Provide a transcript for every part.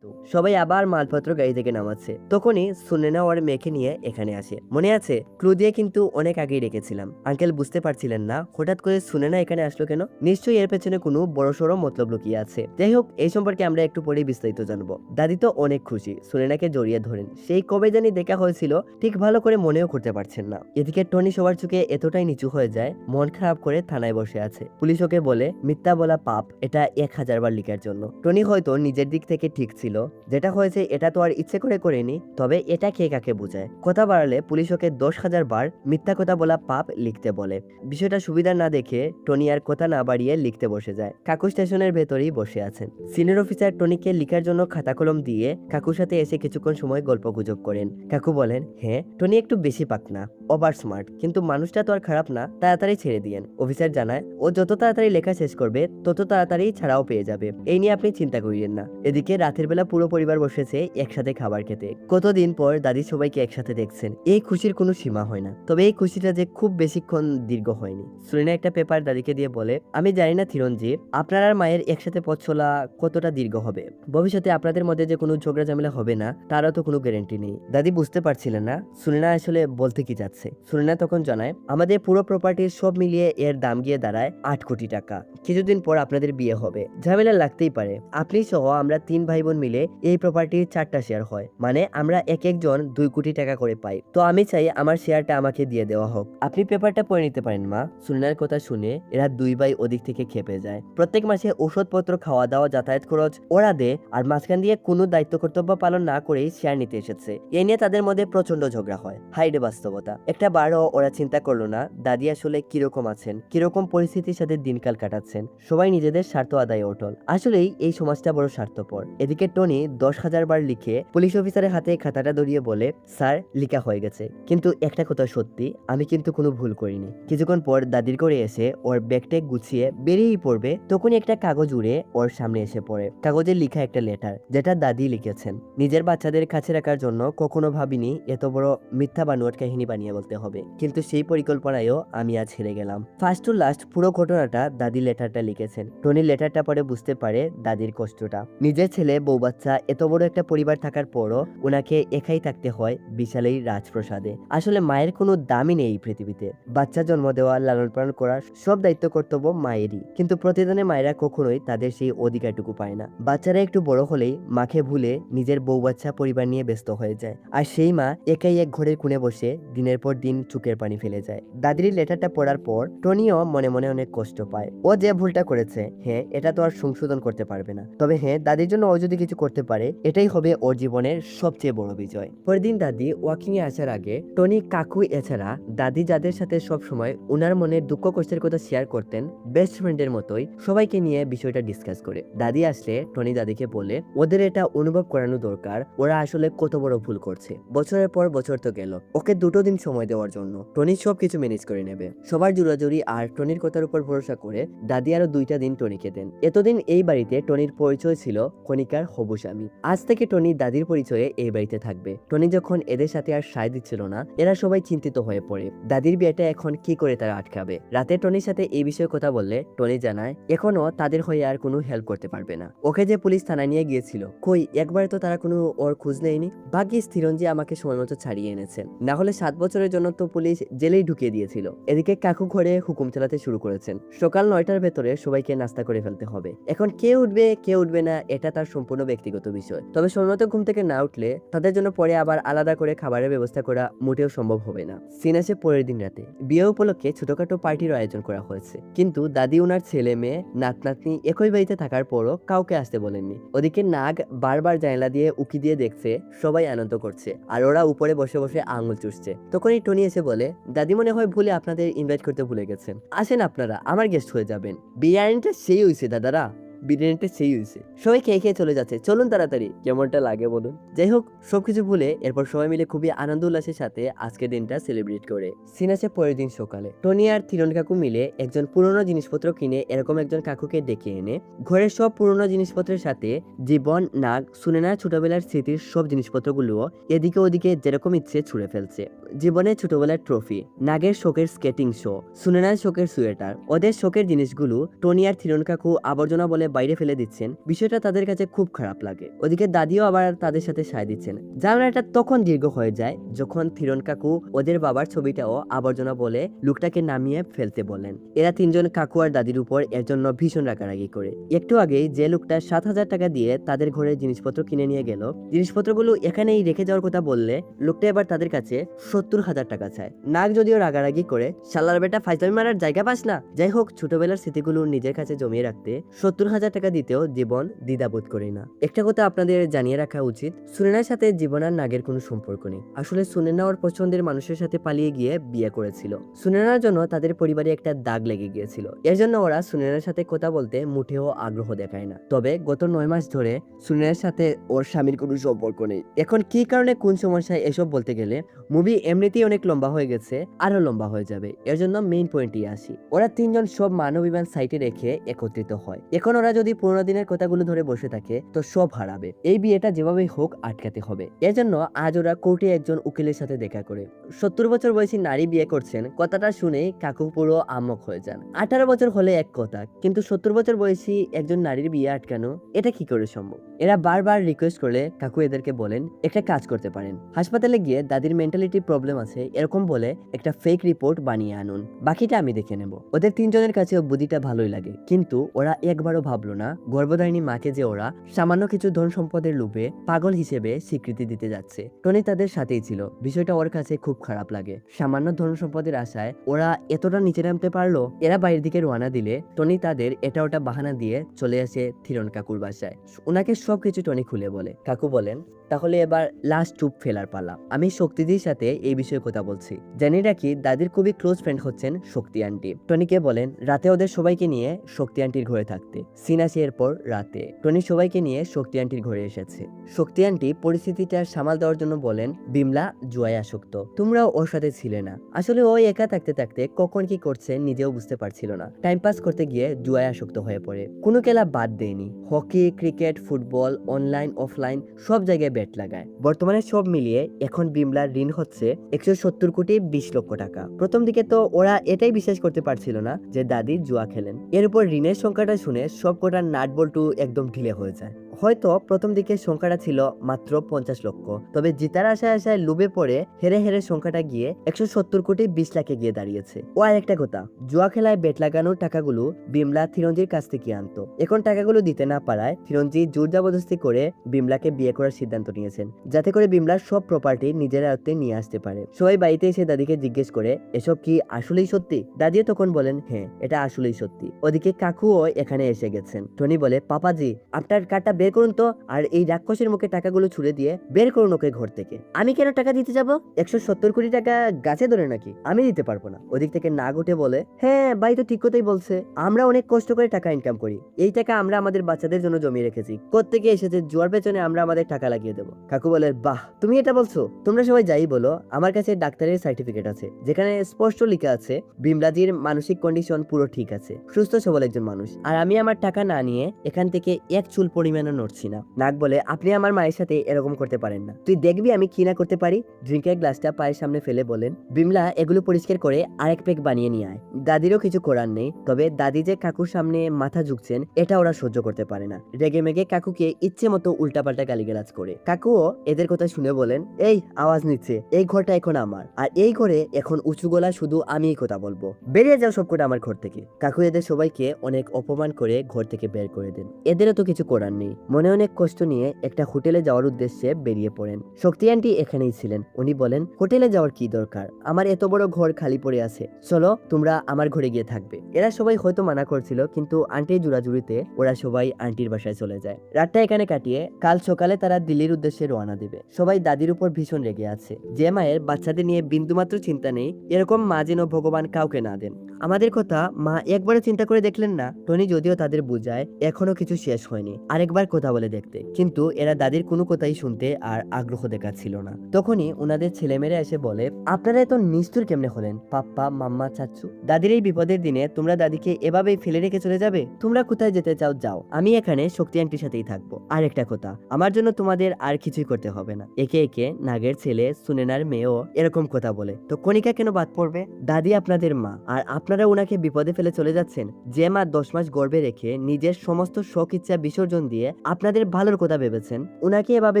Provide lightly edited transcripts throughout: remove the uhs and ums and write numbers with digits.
তো সবাই আবার মালপত্র গাড়ি থেকে নামাচ্ছে। তখনই সুনেনা ওর মেয়েকে নিয়ে এখানে আসে। মনে আছে, ক্লু দিয়ে কিন্তু অনেক আগেই রেখেছিলাম। আঙ্কেল বুঝতে পারছিলেন না হঠাৎ করে সুনেনা এখানে আসলো কেন। নিশ্চয়ই এর পেছনে কোনো বড়সড় মতলব লুকিয়ে আছে। যাই হোক, এই সম্পর্কে আমরা একটু পরেই বিস্তারিত জানবো। দাদি তো অনেক খুশি, সুনেনাকে জড়িয়ে ধরেন। সেই কবে জানি দেখা হয়েছিল, ঠিক ভালো করে মনেও করতে পারছেন না। এদিকে টনি সবার চোখে এতটাই নিচু হয়ে যায়, মন খারাপ করে থানায় বসে আছে। পুলিশ ওকে বলে মিথ্যা বলা পাপ, এটা 1000 বার লিখার জন্য। টনি হয়তো নিজের দিক থেকে ঠিক ছিল, যেটা হয়েছে এটা তো আর ইচ্ছে করে করেনি। তবে এটা কে কাকে বোঝায়? কথা বাড়ালে পুলিশ ওকে 10,000 বার মিথ্যা কথা বলা পাপ লিখতে বলে। বিষয়টা সুবিধা না দেখে টনি আর কথা না বাড়িয়ে লিখতে বসে যায়। কাকু স্টেশনের ভেতরেই বসে আছেন। সিনিয়র অফিসার টনিকে লিখার জন্য খাতা কলম দিয়ে কাকুর সাথে এসে কিছুক্ষণ সময় গল্প গুজব করেন। কাকু বলেন, হ্যাঁ টনি একটু বেশি পাকনা, ওভার স্মার্ট, কিন্তু মানুষটা তো আর খারাপ না, তাড়াতাড়ি ছেড়ে দিয়েন। অফিসার জানায়, ও যত তাড়াতাড়ি লেখা শেষ করবে তত তাড়াতাড়ি ছাড়াও পেয়ে যাবে, এই নিয়ে আপনি চিন্তা করিয়েন না। এদিকে রাতের বেলা পুরো পরিবার বসেছে একসাথে খাবার খেতে। কতদিন পর দাদি সবাইকে একসাথে দেখছেন। এই খুশির কোনো সীমা হয় না। তবে এই খুশিটা যে খুব বেশিক্ষণ দীর্ঘ হয়নি। সুরিনা একটা পেপার দাদিকে দিয়ে বলে, আমি জানি না থিরঞ্জি, আপনার আর মায়ের একসাথে পথ চলা কতটা দীর্ঘ হবে। ভবিষ্যতে আপনাদের মধ্যে যে কোনো ঝগড়া ঝামেলা হবে না তারও তো কোনো গ্যারান্টি নেই। দাদি বুঝতে পারছিলেন না সুরিনা আসলে বলতে কি যাচ্ছে। সুরিনা তখন জানায়, আমাদের পুরো প্রপার্টির সব মিলিয়ে এর দাম গিয়ে দাঁড়ায় 8 কোটি টাকা। কিছুদিন পর আপনাদের বিয়ে হবে, ঝামেলা লাগতেই পারে। আপনি সহ আমরা 3 ভাই বোন মিলে এই প্রপার্টির 4টা শেয়ার হয়, মানে আমরা এক একজন 2 কোটি টাকা করে পাই। তো আমি চাই আমার শেয়ারটা আমাকে দিয়ে দেওয়া হোক। আপনি পেপারটা পড়ে নিতে পারেন মা। সুনার কথা শুনে এরা 2 ভাই ওদিক থেকে খেপে যায়। প্রত্যেক মাসে ওষুধপত্র, খাওয়া দাওয়া, যাতায়াত খরচ ওরা দে, আর মাঝখান দিয়ে কোনো দায়িত্ব কর্তব্য পালন না করেই শেয়ার নিতে এসেছে। এ নিয়ে তাদের মধ্যে প্রচন্ড ঝগড়া হয়। হাইডে বাস্তবতা। একটা বারও ওরা চিন্তা করলো না দাদি আসলে কিরকম আছেন, কিরকম পরিস্থিতির সাথে দিনকাল কাটাচ্ছেন। সবাই নিজেদের স্বার্থ আদায়ে অটল। আসলেই এই সমাজটা বড় স্বার্থপর। এদিকে টনি 10,000 বার লিখে পুলিশ অফিসারের হাতে খাতাটা ধরিয়ে বলে, স্যার লিখা হয়ে গেছে, কিন্তু একটা কথা সত্যি, আমি কিন্তু কোনো ভুল করিনি। কিছুক্ষণ পর দাদির করে এসে ওর ব্যাগটা গুছিয়ে বেরিয়েই পড়বে, তখনই একটা কাগজ উড়ে ওর সামনে এসে পড়ে। কাগজে লিখা একটা লেটার, যেটা দাদি লিখেছেন। নিজের বাচ্চাদের কাছে রাখার জন্য কখনো ভাবিনি এত বড় মিথ্যা বানোয়াট কাহিনী বানিয়ে বলতে হবে, কিন্তু সেই পরিকল্পনায়ও আমি আজ হেরে গেলাম। ফার্স্ট টু লাস্ট পুরো ঘটনাটা দাদি লেটারটা লিখেছেন। টনি লেটারটা পরে বুঝতে পারে দাদির কষ্টটা। নিজের ছেলে, বউ বাচ্চা, এত বড় একটা পরিবার থাকার পরও ওনাকে একাই থাকতে হয় বিশাল এই রাজপ্রাসাদে। আসলে মায়ের কোনো দামই নেই এই পৃথিবীতে। বাচ্চা জন্ম দেওয়া, লালন পালন করার সব দায়িত্ব কর্তব্য মায়েরই, কিন্তু প্রতিদিনে মায়েরা কখনোই তাদের সেই অধিকারটুকু পায় না। বাচ্চারা একটু বড় হলেই মাকে ভুলে নিজের বউ বাচ্চা, পরিবার নিয়ে ব্যস্ত হয়ে যায়, আর সেই মা একাই এক ঘরের কোণে বসে দিনের পর দিন চোখের পানি ফেলে যায়। দাদির লেটারটা পড়ার পর টনিও মনে মনে অনেক কষ্ট পায়। ও যে ভুলটা করেছে, হ্যাঁ এটা তো আর সংশোধন করতে পারবে না, তবে হ্যাঁ দাদির জন্য ও যদি কিছু করতে পারে এটাই হবে ওর জীবনের সবচেয়ে বড় বিজয়। পরের দিন দাদি ওয়াকিং এ আসার আগে টনি, কাকু এছাড়া দাদি যাদের সাথে সব সময় উনার মনের দুঃখ কষ্টের কথা শেয়ার করতেন, বেস্ট ফ্রেন্ডের মতোই সবাইকে নিয়ে বিষয়টা ডিসকাস করে। দাদি আসলে টনি দাদিকে বলে, ওদের এটা অনুভব করানো দরকার ওরা আসলে কত বড় ভুল করছে। বছরের পর বছর তো গেল, ওকে 2 দিন সময় দেওয়ার জন্য। টনি সবকিছু ম্যানেজ করে নেবে। সবার জোরাজুরি আর টনির কথার উপর ভরসা করে দাদি আরো 2টা দিন টনিকে দেন। এতদিন এই বাড়িতে টনির পরিচয় ছিল কণিকার হবু স্বামী। আজ থেকে টনি দাদির পরিচয়ে এই বাড়িতে থাকবে। টনি যখন এদের সাথে আর সায় দিচ্ছিল না, এরা সবাই চিন্তিত হয়ে পড়ে দাদির বিয়েটা এখন কি করে তারা আটকাবে। রাতে টনির সাথে এই বিষয়ে কথা বললে টনি জানায় এখনো তাদের হয়ে আর কোনো হেল্প করতে পারবে না। ওকে যে পুলিশ থানায় নিয়ে গিয়েছিল, কই একবারে তো তারা কোনো ওর খোঁজ নেয়নি। ভাগ্যিস থিরঞ্জি আমাকে সময় মতো ছাড়িয়ে এনেছেন, না হলে 7 বছরের জন্য তো পুলিশ জেলেই ঢুকিয়ে দিয়েছিল। এদিকে কাকু ঘরে হুকুম চালাতে শুরু করেছেন। সকাল 9টার ভেতরে সবাইকে নাস্তা করে ফেলতে হবে। এখন কে উঠবে কে উঠবে না এটা তার সম্পূর্ণ ব্যক্তিগত বিষয়, তবে সময়মতো ঘুম থেকে না উঠলে তাদের জন্য পরে আবার আলাদা করে খাবারের ব্যবস্থা করা মোটেও সম্ভব হবে না। সিন আসে পরের দিন রাতে। বিয়ে উপলক্ষে ছোটখাটো পার্টির আয়োজন করা হয়েছে, কিন্তু দাদি ওনার ছেলে মেয়ে, নাত নাতনি একই বাড়িতে থাকার পরও কাউকে আসতে বলেননি। ওদিকে নাগ বারবার জানলা দিয়ে উকি দিয়ে দেখছে সবাই আনন্দ করছে, আর ওরা উপরে বসে বসে আঙুল চুষছে। তখনই টনি এসে বলে, দাদি মনে হয় ভুলে আপনাদের ইনভাইট করতে ভুলে গেছেন, আসেন আপনারা আমার গেস্ট হয়ে যাবেন। বিরিয়ানিটা সেই হয়েছে দাদারা, বিরিয়ানিটা সেই হয়েছে। সবাই খেয়ে খেয়ে চলে যাচ্ছে, চলুন তাড়াতাড়ি। কেমনটা লাগে বলুন? যাই হোক, সবকিছু ভুলে এরপর সবাই মিলে খুবই আনন্দ উল্লাসের সাথে আজকের দিনটা সেলিব্রেট করে। সিন আছে পরের দিন সকালে। টনি আর থিরন কাকু মিলে একজন পুরনো জিনিসপত্র কিনে এরকম একজন কাকুকে ডেকে এনে ঘরের সব পুরনো জিনিসপত্রের সাথে জীবন, নাগ, সুনেনার ছোটবেলার স্মৃতির সব জিনিসপত্রগুলো এদিকে ওদিকে যেরকম ইচ্ছে ছুঁড়ে ফেলছে। জীবনের ছোটবেলার ট্রফি, নাগের শোকের স্কেটিং শো, সুনেনার শোকের সোয়েটার, ওদের শোকের জিনিসগুলো টনি আর থিরন কাকু আবর্জনা বলে বাইরে ফেলে দিচ্ছেন, বিষয়টা তাদের কাছে খুব খারাপ লাগে। ওদিকে দাদিও আবার তাদের সাথে সায় দিচ্ছেন। ঝামেলাটা তখন দীর্ঘ হয়ে যায় যখন থিরন কাকু ওদের বাবার ছবিটাও আবর্জনা বলে লোকটাকে নামিয়ে ফেলতে বলেন। এরা তিনজন কাকু আর দাদির উপর এর জন্য ভীষণ রাগারাগি করে। একটু আগেই যে লোকটা 7,000 টাকা দিয়ে তাদের ঘরের জিনিসপত্র কিনে নিয়ে গেল, জিনিসপত্রগুলো এখানেই রেখে যাওয়ার কথা বললে লোকটা এবার তাদের কাছে 70,000 টাকা চায়। নাক যদিও রাগারাগি করে, শালার বেটা ফাইজলামি মারার জায়গা পাস না। যাই হোক, ছোটবেলার স্মৃতিগুলো নিজের কাছে জমিয়ে রাখতে 70,000 টাকা দিতেও জীবন দ্বিধাবোধ করে না। একটা কথা আপনাদের জানিয়ে রাখা উচিত, সুনেনার সাথে জীবন আর নাগের কোনো সম্পর্ক নেই। আসলে সুনেনা ওর পছন্দের মানুষের সাথে পালিয়ে গিয়ে বিয়ে করেছিল। সুনেনার জন্য তাদের পরিবারে একটা দাগ লেগে গিয়েছিল। এর জন্য ওরা সুনেনার সাথে কথা বলতে মুঠেও আগ্রহ দেখায় না। তবে গত 9 মাস ধরে সুনেনার সাথে ওর স্বামীর কোনো সম্পর্ক নেই। এখন কি কারণে কোন সমস্যায় এসব বলতে গেলে মুভি এমনিতেই অনেক লম্বা হয়ে গেছে, আরো লম্বা হয়ে যাবে। এর জন্য মেইন পয়েন্টই আসি। ওরা তিনজন সব মানবিমান সাইটে রেখে একত্রিত হয়। এখন ওরা যদি পুরোনো দিনের কথাগুলো ধরে বসে থাকে তো সব হারাবে। এই বিয়েটা যেভাবেই হোক আটকাতে হবে। এর জন্য আজ ওরা কোর্টে একজন উকিলের সাথে দেখা করে। 70 বছর বয়সী নারী বিয়ে করছেন, কথাটা শুনে কাকু পুরো আমক হয়ে যান। 18 বছর হলে এক কথা, কিন্তু 70 বছর বয়সী একজন নারীর বিয়ে আটকানো, এটা কি করে সম্ভব? এরা বারবার রিকোয়েস্ট করলে কাকু এদেরকে বলেন একটা কাজ করতে পারেন, হাসপাতালে গিয়ে দাদির মেন্টালিটি প্রবলেম আছে এরকম বলে একটা ফেক রিপোর্ট বানিয়ে আনুন, বাকিটা আমি দেখে নেব। ওদের তিনজনের কাছে বুদ্ধিটা ভালোই লাগে, কিন্তু ওরা একবারও ভাবলো না গর্ভধারিণী মাকে যে ওরা সামান্য কিছু ধন সম্পদের লোভে পাগল হিসেবে স্বীকৃতি দিতে যাচ্ছে। টনি তাদের সাথেই ছিল, বিষয়টা ওর কাছে খুব খারাপ লাগে। সামান্য ধন সম্পদের আশায় ওরা এতটা নিচে নামতে পারলো। এরা বাইরের দিকে রওনা দিলে টনি তাদের এটা ওটা বাহানা দিয়ে চলে আসে থিরন কাকুর বাসায়। ওনাকে সবকিছু টনি খুলে বলে। কাকু বলেন, তাহলে এবার লাস্ট টুপ ফেলার পালা। আমি শক্তিদির সাথে এই বিষয়ে কথা বলছি। জানি রাখি দাদির খুবই ক্লোজ ফ্রেন্ড হচ্ছেন শক্তি আন্টি। টনিকে বলেন রাতে ওদের সবাইকে নিয়ে শক্তি আন্টির ঘরে থাকতে। সিন আসে এরপর রাতে। টনি সবাইকে নিয়ে শক্তি আন্টির ঘরে এসেছে। শক্তি আন্টি পরিস্থিতিটা সামাল দেওয়ার জন্য বলেন, বিমলা জুয়ায় আসক্ত, তোমরাও ওর সাথে ছিলে না। আসলে ওই একা থাকতে থাকতে কখন কি করছে নিজেও বুঝতে পারছিল না। টাইম পাস করতে গিয়ে জুয়ায় আসক্ত হয়ে পড়ে। কোনো খেলা বাদ দেয়নি, hockey, cricket, football, online, offline সব জায়গায় ব্যাট লাগায়। বর্তমানে সব মিলিয়ে এখন বিমলার ঋণ হচ্ছে 170 কোটি 20 লক্ষ টাকা। প্রথম দিকে তো ওরা এটাই বিশ্বাস করতে পারছিল না যে দাদি জুয়া খেলেন। এর উপর ঋণের সংখ্যাটা শুনে সব কটার নাট বল্টু একদম ঢিলে হয়ে যায়। হয়তো প্রথম দিকে সংখ্যাটা ছিল মাত্র 50 লক্ষ, তবে জিতার আশায় আশায় লোভে পড়ে হেরে হেরে সংখ্যাটা গিয়ে 170 কোটি 20 লাখে গিয়ে দাঁড়িয়েছে। ও আর একটা কথা, জুয়া খেলায় বেট লাগানোর টাকাগুলো বিমলা থিরঞ্জির কাছ থেকে আনতো। এখন টাকাগুলো দিতে না পারায় থিরঞ্জি জোর জবরদস্তি করে বিমলাকে বিয়ে করার সিদ্ধান্ত নিয়েছেন, যাতে করে বিমলার সব প্রপার্টি নিজের আয়ত্তে নিয়ে আসতে পারে। সবাই বাড়িতে এসে দাদিকে জিজ্ঞেস করে এসব কি আসলেই সত্যি? দাদিও তখন বলেন হ্যাঁ, এটা আসলেই সত্যি। ওদিকে কাকুও এখানে এসে গেছেন। টনি বলে, পাপাজি আপনার কার্ডটা বের করুন তো, আর এই রাক্ষসের মুখে টাকাগুলো ছুড়ে দিয়ে বের করুন ওকে ঘর থেকে। আমি কেন টাকা দিতে যাব? 170 কোটি টাকা গাছে ধরে নাকি? আমি দিতে পারবো না। ওদিক থেকে নাগ উঠে বলে, হ্যাঁ ভাই তো ঠিক কথাই বলছে, আমরা অনেক কষ্ট করে টাকা ইনকাম করি। এই টাকা আমরা আমাদের বাচ্চাদের জন্য জমিয়ে রেখেছি, কোত্থেকে এসেছে জুয়ার পেছনে আমরা আমাদের টাকা লাগিয়ে দেবো। কাকু বলে, বাহ তুমি এটা বলছো? তোমরা সবাই যাই বলো, আমার কাছে ডাক্তারের সার্টিফিকেট আছে যেখানে স্পষ্ট লেখা আছে বিমলাজির মানসিক কন্ডিশন পুরো ঠিক আছে, সুস্থ সবল একজন মানুষ। আর আমি আমার টাকা না নিয়ে এখান থেকে এক চুল পরিমাণও নড়ছি না। নাগ বলে, আপনি আমার মায়ের সাথে এরকম করতে পারেন না, তুই দেখবি আমি কি না করতে পারি। ড্রিঙ্কের গ্লাসটা পায়ের সামনে ফেলে বলেন, বিমলা এগুলো পরিষ্কার করে আরেক পেক বানিয়ে নিয়ে আয়। দাদিরও কিছু করার নেই, তবে দাদি যে কাকুর সামনে মাথা ঝুঁকছেন এটা ওরা সহ্য করতে পারে না। রেগে মেগে কাকুকে ইচ্ছে মতো উল্টাপাল্টা গালিগালাজ করে। কাকুও এদের কথা শুনে বলেন, এই আওয়াজ নিচ্ছে, এই ঘরটা এখন আমার, আর এই ঘরে এখন উঁচু গলা শুধু আমিই কথা বলবো, বেরিয়ে যাও সবকটা আমার ঘর থেকে। কাকু এদের সবাইকে অনেক অপমান করে ঘর থেকে বের করে দেন। এদেরও তো কিছু করার নেই। মনে অনেক কষ্ট নিয়ে একটা হোটেলে যাওয়ার উদ্দেশ্যে বেরিয়ে পড়েন। শক্তি আন্টি এখানেই ছিলেন। উনি বলেন, হোটেলে যাওয়ার কি দরকার, আমার এত বড় ঘর খালি পড়ে আছে, চলো তোমরা আমার ঘরে গিয়ে থাকবে। এরা সবাই হয়তো মানা করছিল, কিন্তু আন্টির জোড়াজুড়িতে ওরা সবাই আন্টির বাসায় চলে যায়। রাতটা এখানে কাটিয়ে কাল সকালে তারা দিল্লির উদ্দেশ্যে রওনা দেবে। সবাই দাদির উপর ভীষণ রেগে আছে। যে মায়ের বাচ্চাদের নিয়ে বিন্দুমাত্র চিন্তা নেই, এরকম মা যেন ভগবান কাউকে না দেন। আমাদের কথা মা একবারও চিন্তা করে দেখলেন না। টনি যদিও তাদের বুঝায় এখনো কিছু শেষ হয়নি, আরেকবার কথা বলে দেখতে, কিন্তু এরা দাদির কোনো কথাই শুনতে আর আগ্রহ দেখাচ্ছিল না। তখনই ওনাদের ছেলেমেয়েরা এসে বলে, আপনারা এত নিষ্ঠুর কেমনে হলেন পাপ্পা, মাম্মা, চাচ্চু? দাদির এই বিপদের দিনে তোমরা দাদিকে এভাবেই ফেলে রেখে চলে যাবে? তোমরা কোথায় যেতে চাও যাও, আমি এখানে শক্তি আন্টির সাথেই থাকবো। আর একটা কথা, আমার জন্য তোমাদের আর কিছুই করতে হবে না। একে একে নাগের ছেলে, সুনেনার মেয়েও এরকম কথা বলে, তো কণিকা কেন বাদ পড়বে? দাদি আপনাদের মা, আর আপনারা ওনাকে বিপদে ফেলে চলে যাচ্ছেন। যে মা 10 মাস গর্ভে রেখে নিজের সমস্ত শখ ইচ্ছা বিসর্জন দিয়ে আপনাদের ভালোর কথা ভেবেছেন, ওনাকে এভাবে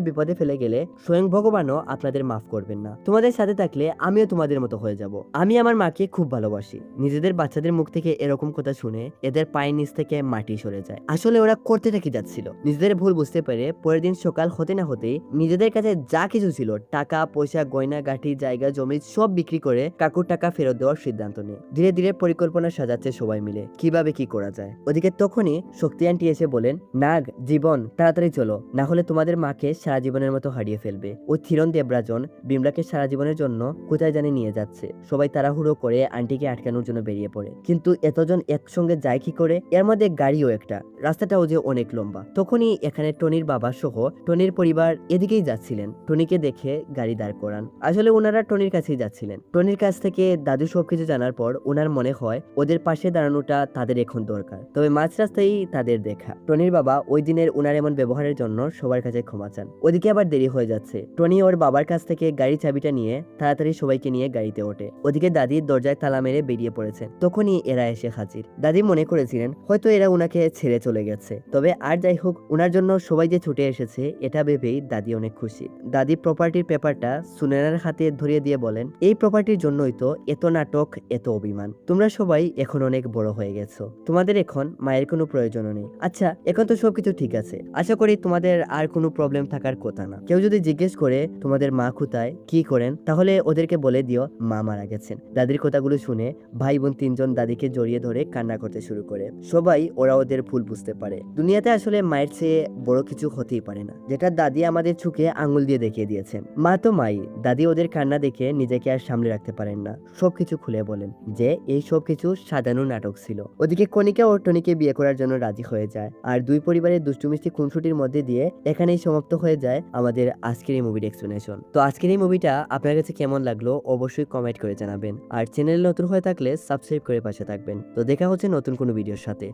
বিপদে ফেলে গেলে স্বয়ং ভগবানও আপনাদের মাফ করবেন না। তোমাদের সাথে থাকলে আমিও তোমাদের মতো হয়ে যাব। আমি আমার মাকে খুব ভালোবাসি। নিজেদের বাচ্চাদের মুখ থেকে এরকম কথা শুনে এদের পায়ের নিচ থেকে মাটি সরে যায়। আসলে ওরা করতেটা কি যাচ্ছিল, নিজেদের ভুল বুঝতে পেরে পরের দিন সকাল হতে না হতেই নিজেদের কাছে যা কিছু ছিল, টাকা পয়সা গয়না গাঠি জায়গা জমি সব বিক্রি করে কাকুর টাকা ফেরত দেওয়ার সিদ্ধান্ত নেয়। ধীরে ধীরে পরিকল্পনা সাজাচ্ছে সবাই মিলে কিভাবে কি করা যায়। ওদিকে তখনই শক্তি আন্টি এসে বলেন, নাগ জীবন তাড়াতাড়ি চলো, না হলে তোমাদের মাকে সারা জীবনের মতো হারিয়ে ফেলবে। ও থিরন দেবরাজন বিমলাকে সারা জীবনের জন্য কোথায় জানি নিয়ে যাচ্ছে। সবাই তাড়াহুড়ো করে আন্টিকে আটকানোর জন্য বেরিয়ে পড়ে, কিন্তু এতজন একসঙ্গে যায় কি করে? এর মধ্যে গাড়িও একটা, রাস্তাটাও যে অনেক লম্বা। তখনই এখানে টনির বাবা সহ টনির পরিবার এদিকেই যাচ্ছিলেন। টনিকে দেখে গাড়ি দাঁড় করান। আসলে ওনারা টনির কাছেই যাচ্ছিলেন। টনির কাছ থেকে দাদু সবকিছু জানার পর ওনার মনে হয় ওদের পাশে দাঁড়ানোটা তাদের এখন দরকার। তবে মাঝ রাস্তায় তাদের দেখা। টনির বাবা ওই দিনের ওনার এমন ব্যবহারের জন্য সবার কাছে ক্ষমা চান। ওদিকে আবার দেরি হয়ে যাচ্ছে। টনি ওর বাবার কাছ থেকে গাড়ি চাবিটা নিয়ে তাড়াতাড়ি সবাইকে নিয়ে গাড়িতে ওঠে। ওদিকে দাদি দরজায় তালা মেরে বেরিয়ে পড়েছেন। তখনই এরা এসে হাজির। দাদি মনে করেছিলেন হয়তো এরা উনাকে ছেড়ে চলে গেছে। তবে আর যাই হোক, উনার জন্য সবাই যে ছুটে এসেছে এটা ভেবেই দাদি অনেক খুশি। দাদি প্রপার্টির পেপারটা সুনেনার হাতে ধরিয়ে দিয়ে বলেন, এই প্রপার্টির জন্যই তো এত নাটক, এত অভিমান। তোমরা সবাই এখন অনেক বড় হয়ে গেছো, তোমাদের এখন মায়ের কোনো প্রয়োজনও নেই। আচ্ছা, এখন তো সবকিছু ঠিক আছে। আশা করি তোমাদের আর কোনো প্রবলেম থাকার কথা না। কেউ যদি জিজ্ঞেস করে তোমাদের মা কোথায়, কি করেন, তাহলে ওদেরকে বলে দিও মা মারা গেছেন। দাদির কথাগুলো শুনে ভাই বোন তিনজন দাদিকে জড়িয়ে ধরে কান্না করতে শুরু করে। সবাই ওরা ওদের ভুল বুঝতে পারে। দুনিয়াতে আসলে মায়ের চেয়ে বড় কিছু হতেই পারে না, যেটা দাদি আমাদের চোখে আঙুল দিয়ে দেখিয়ে দিয়েছেন। মা তো মাই। দাদি ওদের কান্না দেখে নিজেকে আর সামলে রাখতে পারেন না, সবকিছু খুলে বলেন যে এই সবকিছু সাজানো নাটক ছিল। ওদিকে কণিকা ও টনিকে বিয়ে করার জন্য রাজি হয়ে যায়। আর দুই পরিবারের দুষ্টুমিষ্টি খুনসুটির মধ্যে দিয়ে এখানেই সমাপ্ত হয়ে যায় আমাদের আজকের এই মুভির এক্সপ্লেনেশন। তো আজকের এই মুভিটা আপনার কাছে কেমন লাগলো অবশ্যই কমেন্ট করে জানাবেন। আর চ্যানেল নতুন হয়ে থাকলে সাবস্ক্রাইব করে পাশে থাকবেন। তো দেখা হচ্ছে নতুন কোনো ভিডিওর সাথে।